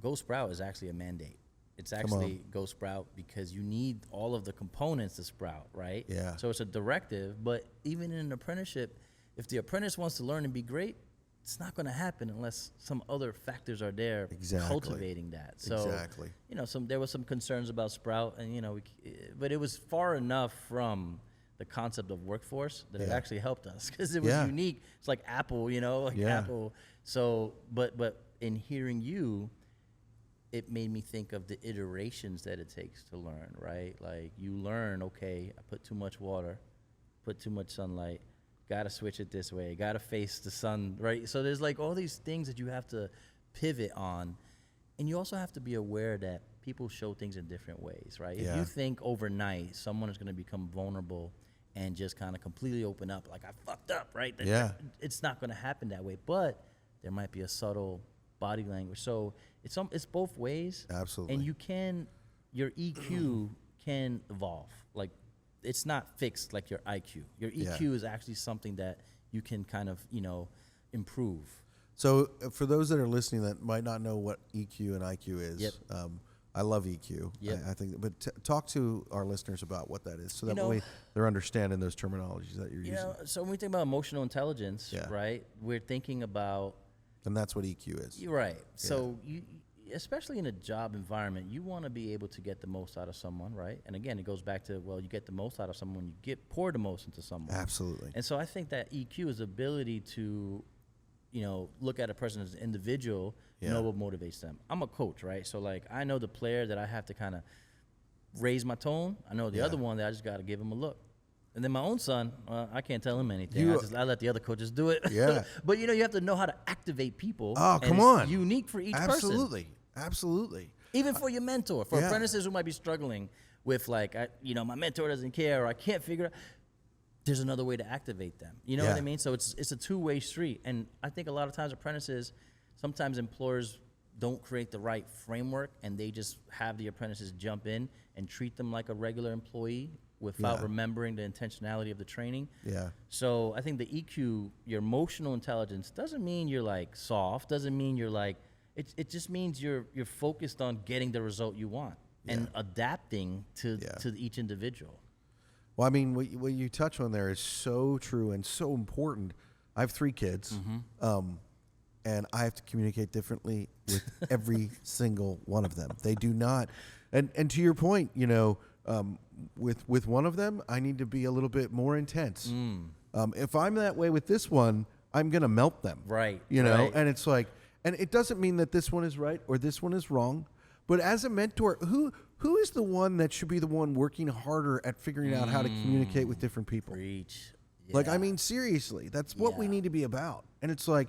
Go Sprout is actually a mandate. It's actually Go Sprout because you need all of the components to sprout, right? Yeah. So it's a directive, but even in an apprenticeship, if the apprentice wants to learn and be great, it's not going to happen unless some other factors are there cultivating that. So, there was some concerns about Sprout, and but it was far enough from the concept of workforce that it actually helped us, because it was unique. It's like Apple, Apple. So, but in hearing you, it made me think of the iterations that it takes to learn, right? Like you learn, okay, I put too much water, put too much sunlight. Got to switch it this way. Got to face the sun, right? So there's like all these things that you have to pivot on. And you also have to be aware that people show things in different ways, right? If you think overnight someone is going to become vulnerable and just kind of completely open up, like I fucked up, right? It's not going to happen that way. But there might be a subtle body language. So it's both ways. Absolutely. And your EQ can evolve. Like, it's not fixed like your IQ. Your EQ is actually something that you can kind of, improve. So for those that are listening that might not know what EQ and IQ is, I love EQ. I think, but talk to our listeners about what that is, so that way they're understanding those terminologies that you're using. So when we think about emotional intelligence, right, we're thinking about, and that's what EQ is. You're right. So you, especially in a job environment, you want to be able to get the most out of someone, right? And again, it goes back to, well, you get the most out of someone, you pour the most into someone. Absolutely. And so I think that EQ is the ability to, look at a person as an individual, know what motivates them. I'm a coach, right? So like, I know the player that I have to kind of raise my tone. I know the other one that I just got to give him a look. And then my own son, I can't tell him anything. I let the other coaches do it. Yeah. But you have to know how to activate people. Oh, come on. It's unique for each person. Absolutely. Even for your mentor, for apprentices who might be struggling with like, my mentor doesn't care, or I can't figure out. There's another way to activate them. You know what I mean? So it's a two-way street. And I think a lot of times apprentices, sometimes employers don't create the right framework, and they just have the apprentices jump in and treat them like a regular employee without remembering the intentionality of the training. Yeah. So I think the EQ, your emotional intelligence, doesn't mean you're like soft, doesn't mean you're like, it just means you're focused on getting the result you want and adapting to each individual. Well, I mean, what you touch on there is so true and so important. I have 3 kids, and I have to communicate differently with every single one of them. They do not, and to your point, with one of them, I need to be a little bit more intense. If I'm that way with this one, I'm gonna melt them. Right. And it's like, and it doesn't mean that this one is right or this one is wrong, but as a mentor, who is the one that should be the one working harder at figuring out how to communicate with different people? Preach. Yeah. Like, I mean, seriously, that's what we need to be about. And it's like,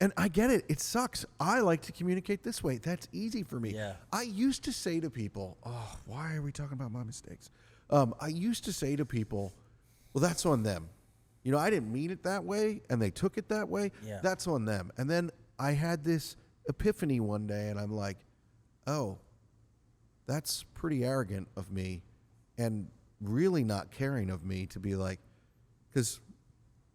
and I get it. It sucks. I like to communicate this way. That's easy for me. Yeah. I used to say to people, oh, why are we talking about my mistakes? I used to say to people, well, that's on them. I didn't mean it that way, and they took it that way. Yeah. That's on them. And then I had this epiphany one day, and I'm like, oh, that's pretty arrogant of me and really not caring of me to be like, because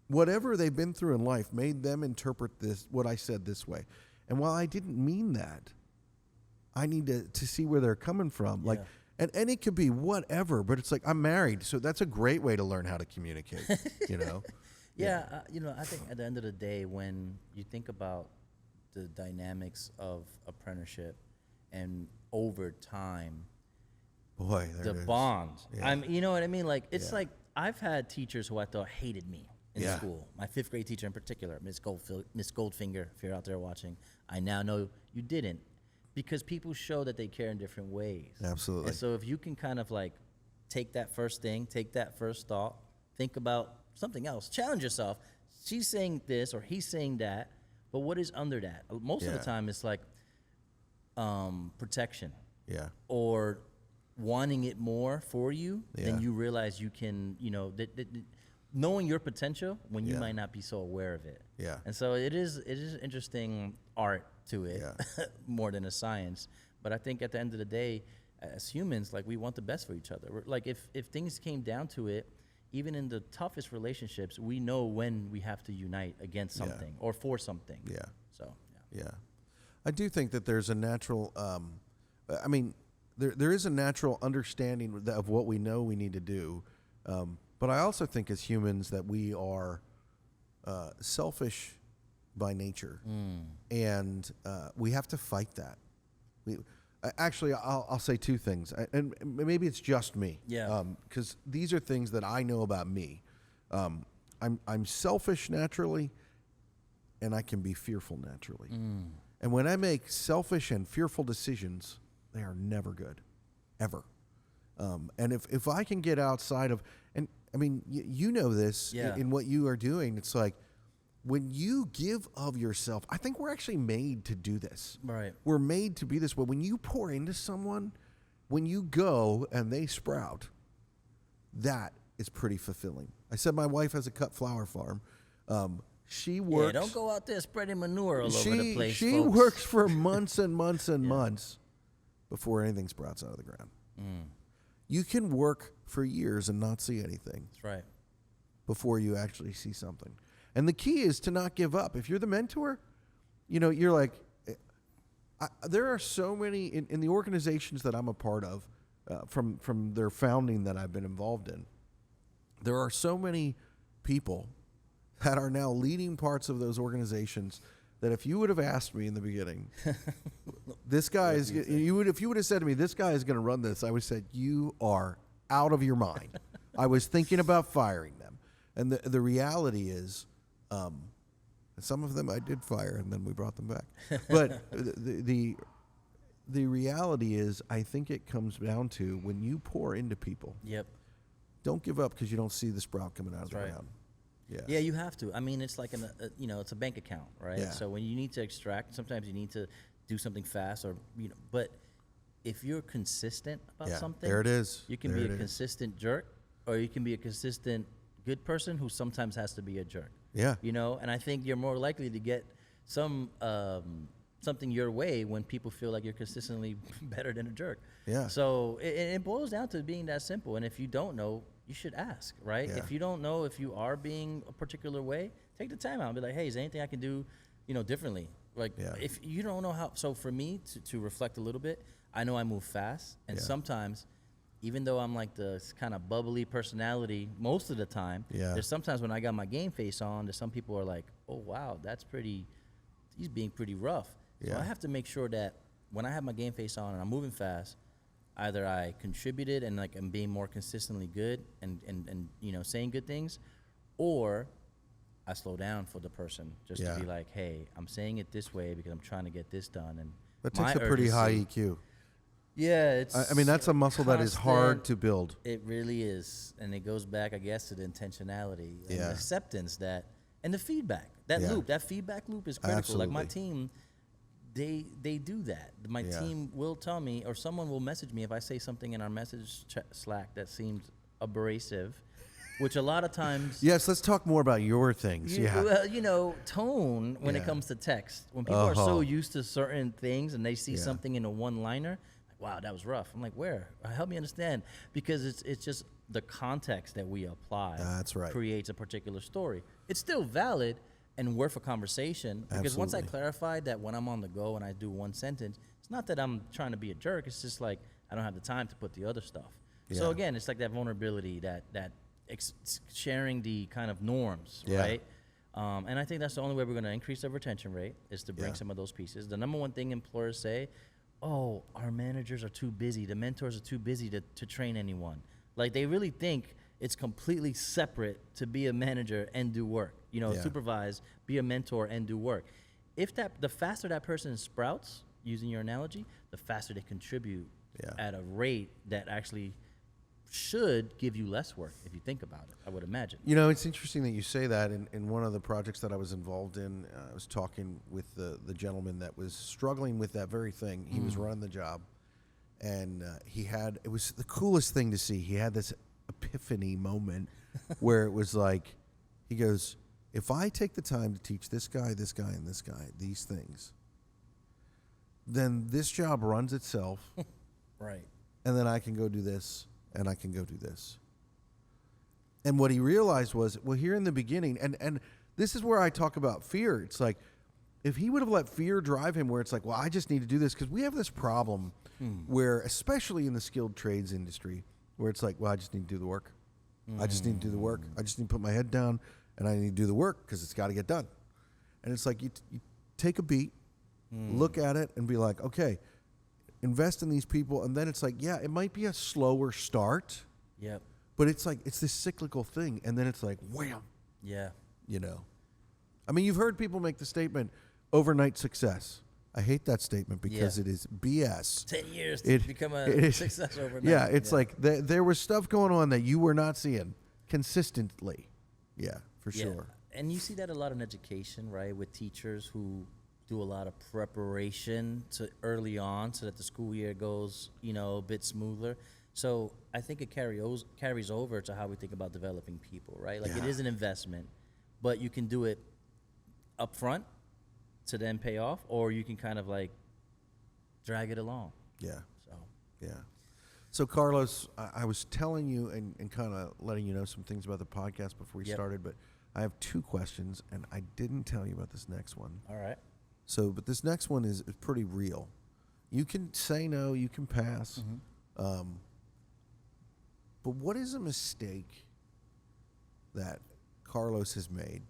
whatever they've been through in life made them interpret what I said this way. And while I didn't mean that, I need to see where they're coming from. Like, and it could be whatever, but it's like, I'm married, so that's a great way to learn how to communicate, you know? I think at the end of the day, when you think about the dynamics of apprenticeship and over time, Boy, there the it is. bond. Yeah. You know what I mean? Like, it's like, I've had teachers who I thought hated me in school. My 5th grade teacher in particular, Miss Goldfinger, if you're out there watching, I now know you didn't, because people show that they care in different ways. Absolutely. And so if you can kind of like take that first thing, take that first thought, think about something else, challenge yourself. She's saying this or he's saying that, but what is under that? Most of the time it's like protection. Yeah. Or wanting it more for you than you realize you can, knowing your potential when you might not be so aware of it. Yeah. And so it is interesting art to it more than a science. But I think at the end of the day, as humans, like, we want the best for each other. Like, if things came down to it, even in the toughest relationships, we know when we have to unite against something or for something. Yeah. So, yeah. I do think that there's a natural, there is a natural understanding of what we know we need to do. But I also think as humans that we are selfish by nature. And we have to fight that. I'll say two things, and maybe it's just me. Because these are things that I know about me. I'm selfish naturally, and I can be fearful naturally. And when I make selfish and fearful decisions, they are never good, ever. And if I can get outside of, and I mean, you know this in what you are doing, it's like, when you give of yourself, I think we're actually made to do this. Right. We're made to be this way. When you pour into someone, when you go and they sprout, that is pretty fulfilling. I said my wife has a cut flower farm. She works. Yeah, don't go out there spreading manure all over the place. She folks. works for months and months and months before anything sprouts out of the ground. You can work for years and not see anything. That's right. Before you actually see something. And the key is to not give up. If you're the mentor, you're like, there are so many in the organizations that I'm a part of, from their founding that I've been involved in. There are so many people that are now leading parts of those organizations that if you would have asked me in the beginning, this guy is, if you would have said to me, this guy is going to run this, I would have said, you are out of your mind. I was thinking about firing them. And the reality is, some of them I did fire, and then we brought them back. But the reality is, I think it comes down to when you pour into people. Yep. Don't give up because you don't see the sprout coming out of the ground. Yeah, you have to. I mean, it's like it's a bank account, right? Yeah. So when you need to extract, sometimes you need to do something fast, or But if you're consistent about something, there it is. You can be a consistent jerk, or you can be a consistent good person who sometimes has to be a jerk. Yeah. And I think you're more likely to get something your way when people feel like you're consistently better than a jerk. Yeah. So it boils down to being that simple. And if you don't know, you should ask, right? Yeah. If you don't know if you are being a particular way, take the time out and be like, hey, is there anything I can do, differently? Like, if you don't know how. So for me, to reflect a little bit, I know I move fast, and sometimes, even though I'm like the kind of bubbly personality most of the time, there's sometimes when I got my game face on, there's some people are like, oh, wow, he's being pretty rough. So I have to make sure that when I have my game face on and I'm moving fast, either I contributed and like I'm being more consistently good and saying good things, or I slow down for the person just to be like, hey, I'm saying it this way because I'm trying to get this done. And that takes a pretty high EQ. Yeah, it's. I mean, that's a muscle that is hard to build. It really is, and it goes back, I guess, to the intentionality and the acceptance and the feedback. That feedback loop is critical. Absolutely. Like my team, they do that. My team will tell me, or someone will message me if I say something in our message Slack that seems abrasive, which a lot of times. Yes, let's talk more about your things. Well, tone when it comes to text. When people are so used to certain things and they see something in a one-liner. Wow, that was rough. I'm like, where? Help me understand. Because it's just the context that we apply. That's right. Creates a particular story. It's still valid, and worth a conversation. Because once I Absolutely. clarified that when I'm on the go and I do one sentence, it's not that I'm trying to be a jerk. It's just like I don't have the time to put the other stuff. So Yeah. again, it's like that vulnerability, that sharing the kind of norms, Yeah. right? And I think that's the only way we're going to increase our retention rate is to bring Yeah. some of those pieces. The number one thing employers say, oh, our managers are too busy. The mentors are too busy to train anyone. Like they really think it's completely separate to be a manager and do work. You know, Yeah. supervise, be a mentor and do work. The faster that person sprouts, using your analogy, the faster they contribute Yeah. at a rate that actually should give you less work if you think about it, I would imagine. You know, it's interesting that you say that. In one of the projects that I was involved in, I was talking with the gentleman that was struggling with that very thing. He was running the job, and it was the coolest thing to see. He had this epiphany moment where it was like, he goes, if I take the time to teach this guy, and this guy these things, then this job runs itself, Right. and then I can go do this, and I can go do this. And what he realized was, well, here in the beginning, and this is where I talk about fear. It's like, if he would have let fear drive him, where it's like, well, I just need to do this, because we have this problem where, especially in the skilled trades industry, where it's like, well, I just need to do the work. I just need to do the work. I just need to put my head down, and I need to do the work because it's got to get done. And it's like you take a beat, look at it, and be like, okay, invest in these people, and then it's like, yeah, it might be a slower start, Yep. but it's like it's this cyclical thing, and then it's like, wham, Yeah. you know. I mean, you've heard people make the statement, overnight success. I hate that statement because Yeah. it is BS. 10 years to It- become a it is- success overnight. Yeah, it's like there was stuff going on that you were not seeing consistently. Yeah, for Yeah. sure. And you see that a lot in education, right? With teachers who do a lot of preparation to early on so that the school year goes, a bit smoother. So I think it carries over to how we think about developing people, right? Like it Yeah. is an investment, but you can do it up front to then pay off, or you can kind of like drag it along. Yeah, So yeah. So, Carlos, I was telling you and kind of letting you know some things about the podcast before we Yep. started, but I have two questions, and I didn't tell you about this next one. all right. So, but this next one is pretty real. You can say no, you can pass. But what is a mistake that Carlos has made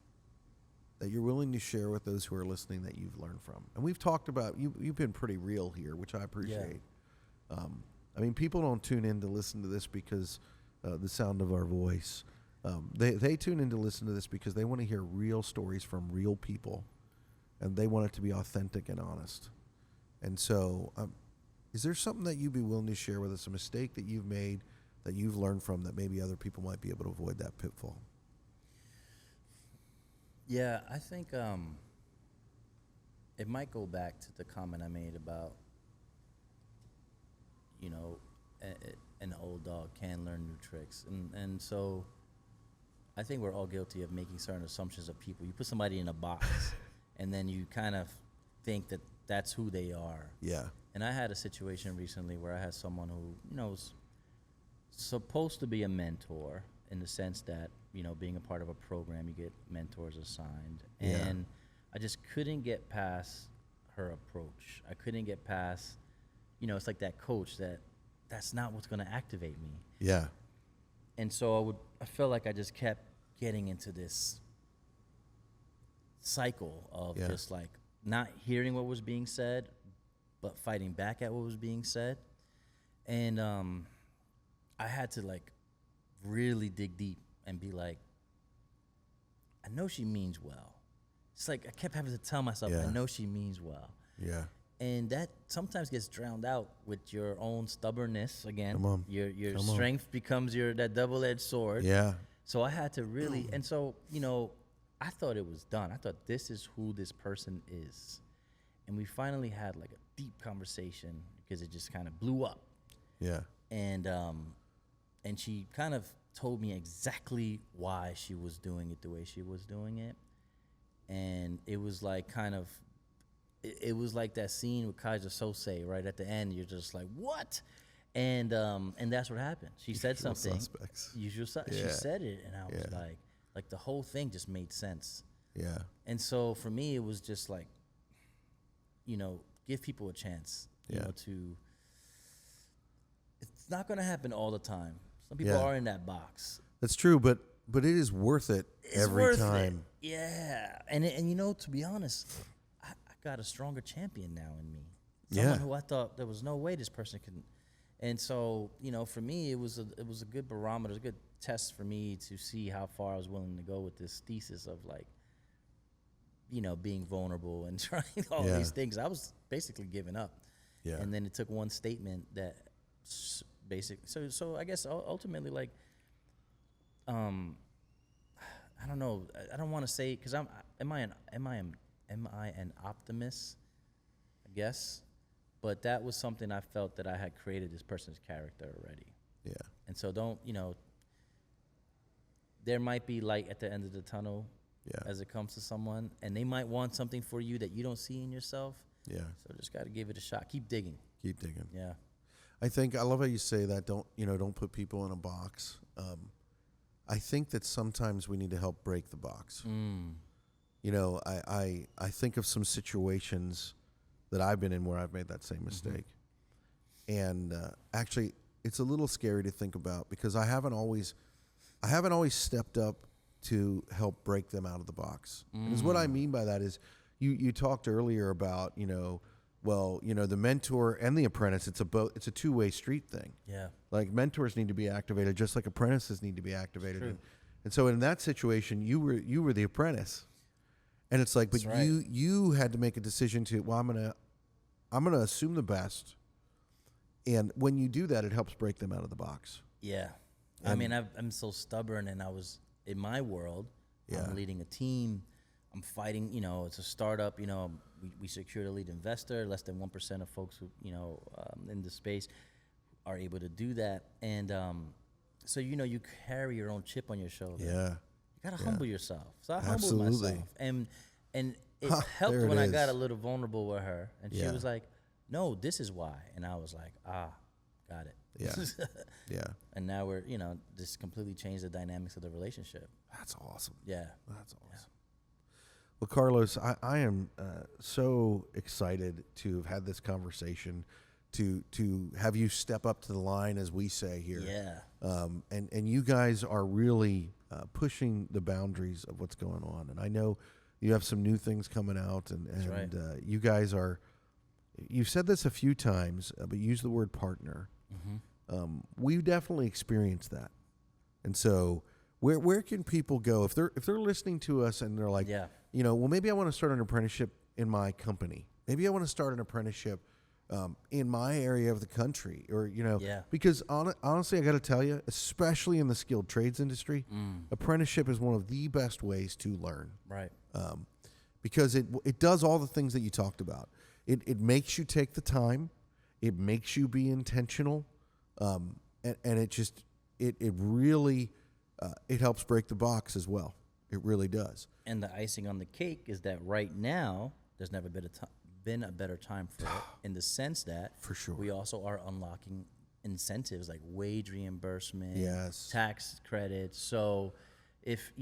that you're willing to share with those who are listening that you've learned from? And we've talked about, you've been pretty real here, which I appreciate. I mean, people don't tune in to listen to this because the sound of our voice. They tune in to listen to this because they want to hear real stories from real people, and they want it to be authentic and honest. And so, is there something that you'd be willing to share with us, a mistake that you've made, that you've learned from, that maybe other people might be able to avoid that pitfall? Yeah, I think it might go back to the comment I made about, an old dog can learn new tricks. And so I think we're all guilty of making certain assumptions of people. You put somebody in a box, and then you kind of think that that's who they are. Yeah. And I had a situation recently where I had someone who, was supposed to be a mentor in the sense that, being a part of a program, you get mentors assigned. Yeah. And I just couldn't get past her approach. I couldn't get past, it's like that coach that's not what's going to activate me. Yeah. And so I felt like I just kept getting into this cycle of Yeah. just like not hearing what was being said, but fighting back at what was being said. And I had to like really dig deep and be like, I know she means well. It's like I kept having to tell myself, Yeah. I know she means well. Yeah. And that sometimes gets drowned out with your own stubbornness again. Come on. Your Come on. strength becomes that double-edged sword. Yeah. So I had to really, and so, I thought it was done. I thought this is who this person is. And we finally had like a deep conversation because it just kind of blew up. Yeah. And she kind of told me exactly why she was doing it the way she was doing it. And it was like it was like that scene with Kaiser Sose right at the end. You're just like, what? And that's what happened. She said Usual something. suspects. She Yeah. said it, and I was Yeah. like the whole thing just made sense. Yeah. And so for me, it was just like, give people a chance, you Yeah. know, to, it's not going to happen all the time. Some people Yeah. are in that box. That's true, but it is worth it It's every worth time. it. Yeah. And to be honest, I got a stronger champion now in me. Someone who I thought there was no way this person could. And so, for me, it was a good barometer, a good test for me to see how far I was willing to go with this thesis of like, being vulnerable and trying all these things. I was basically giving up. Yeah. And then it took one statement that basically, so I guess ultimately, like, I don't know. I don't want to say, because am I an optimist? I guess. But that was something I felt that I had created this person's character already. Yeah. And so there might be light at the end of the tunnel as it comes to someone, and they might want something for you that you don't see in yourself. Yeah. So just got to give it a shot. Keep digging. Keep digging. Yeah. I love how you say that. Don't put people in a box. I think that sometimes we need to help break the box. I think of some situations that I've been in where I've made that same mistake. And actually, it's a little scary to think about because I haven't always stepped up to help break them out of the box. Because what I mean by that is, you talked earlier about the mentor and the apprentice. It's a two-way street thing. Yeah. Like mentors need to be activated, just like apprentices need to be activated. True. And so in that situation, you were the apprentice, and it's like, but right. you had to make a decision to, well, I'm gonna assume the best, and when you do that, it helps break them out of the box. Yeah. And I'm so stubborn, and I was in my world. I'm leading a team. I'm fighting. It's a startup. We secured a lead investor. Less than 1% of folks who in the space are able to do that. And so you carry your own chip on your shoulder. Yeah. You gotta humble yourself. So I Absolutely. humbled myself, and it helped when I got a little vulnerable with her, and she was like, "No, this is why," and I was like, got it. Yeah. Yeah. And now we're just completely changed the dynamics of the relationship. That's awesome. Yeah. That's awesome. Yeah. Well, Carlos, I am so excited to have had this conversation, to have you step up to the line, as we say here. Yeah. And you guys are really pushing the boundaries of what's going on. And I know you have some new things coming out, and right. You guys are. You've said this a few times, but use the word partner. We've definitely experienced that, and so where can people go if they're listening to us and they're like, well, maybe I want to start an apprenticeship in my company. Maybe I want to start an apprenticeship in my area of the country, or because honestly, I got to tell you, especially in the skilled trades industry, apprenticeship is one of the best ways to learn. Right. Because it does all the things that you talked about. It makes you take the time. It makes you be intentional, and it really it helps break the box as well. It really does. And the icing on the cake is that right now there's never been a better time for it, in the sense that for sure we also are unlocking incentives like wage reimbursement, tax credits. So if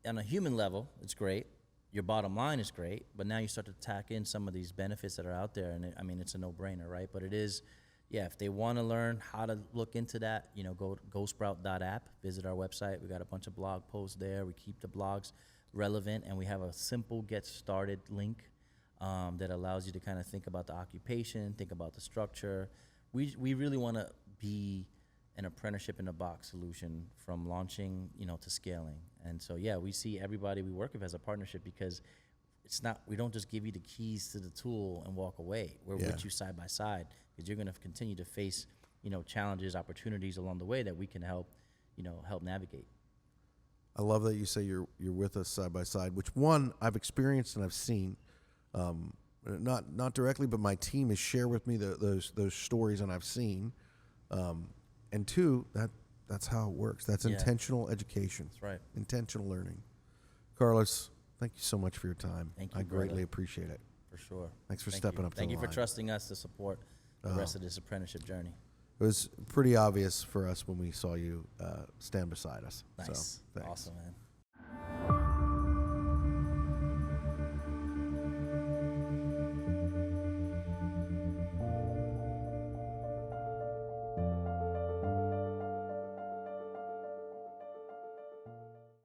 on a human level, it's great. Your bottom line is great, but now you start to tack in some of these benefits that are out there, and it's a no-brainer, right? But it is, if they want to learn how to look into that, go to GoSprout.app, visit our website. We got a bunch of blog posts there. We keep the blogs relevant, and we have a simple get started link that allows you to kind of think about the occupation, think about the structure. We really want to be an apprenticeship in a box solution from launching, to scaling. And so, we see everybody we work with as a partnership, because we don't just give you the keys to the tool and walk away. We're with you side by side, because you're going to continue to face, challenges, opportunities along the way that we can help navigate. I love that you say you're with us side by side, which one I've experienced and I've seen, not directly, but my team has shared with me those stories, and I've seen. And two, that's how it works. That's intentional education. That's right. Intentional learning. Carlos, thank you so much for your time. Thank you, I greatly brother. appreciate it. For sure. Thanks for stepping up to the line. Thank you for trusting us to support the rest of this apprenticeship journey. It was pretty obvious for us when we saw you stand beside us. Nice. So, thanks. Awesome, man.